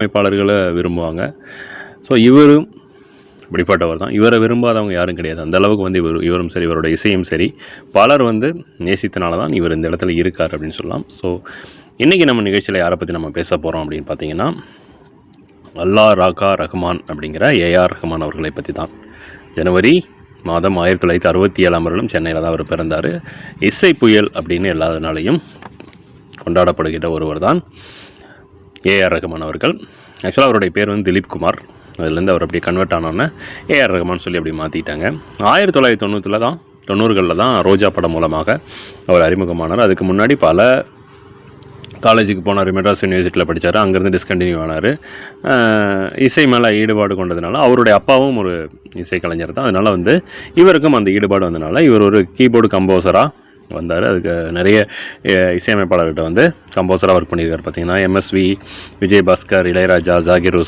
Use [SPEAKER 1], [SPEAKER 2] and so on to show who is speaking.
[SPEAKER 1] அமைப்பாளர்களை விரும்புவாங்க. ஸோ இவரும் இப்படிப்பட்டவர் தான். இவரை விரும்பாதவங்க யாரும் கிடையாது. அந்த அளவுக்கு வந்து இவரும் சரி, இவரோட இசையும் சரி, பலர் வந்து நேசித்தனால தான் இவர் இந்த இடத்துல இருக்கார் அப்படின்னு சொல்லலாம். ஸோ இன்றைக்கி நம்ம நிகழ்ச்சியில் யாரை பற்றி நம்ம பேச போகிறோம் அப்படின்னு பார்த்தீங்கன்னா, அல்லா ராகா ரஹ்மான் அப்படிங்கிற ஏஆர் ரஹ்மான் அவர்களை பற்றி தான். ஜனவரி மாதம் 1967 வருடம் சென்னையில் தான் அவர் பிறந்தார். இசை புயல் அப்படின்னு எல்லாதனாலையும் கொண்டாடப்படுகின்ற ஒருவர் தான் ஏஆர் ரஹ்மான் அவர்கள். ஆக்சுவலாக அவருடைய பேர் வந்து திலீப் குமார். அதுலேருந்து அவர் அப்படியே கன்வெர்ட் ஆனோன்னே ஏஆர் ரஹ்மான் சொல்லி அப்படி மாற்றிட்டாங்க. 1990களில் தான் ரோஜா படம் மூலமாக அவர் அறிமுகமானார். அதுக்கு முன்னாடி பல காலேஜுக்கு போனார், மெட்ராஸ் யூனிவர்சிட்டியில் படித்தார், அங்கேருந்து டிஸ்கண்டினியூ ஆனார். இசை மேலே ஈடுபாடு கொண்டதுனால, அவருடைய அப்பாவும் ஒரு இசை கலைஞர் தான், அதனால் வந்து இவருக்கும் அந்த ஈடுபாடு வந்ததுனால இவர் ஒரு கீபோர்டு கம்போசராக வந்தார். அதுக்கு நிறைய இசையமைப்பாளர்கிட்ட வந்து கம்போசராக ஒர்க் பண்ணியிருக்கார். பார்த்திங்கன்னா எம்எஸ்வி, விஜய் பாஸ்கர், இளையராஜா, ஜாகிர் ஹுசைன்,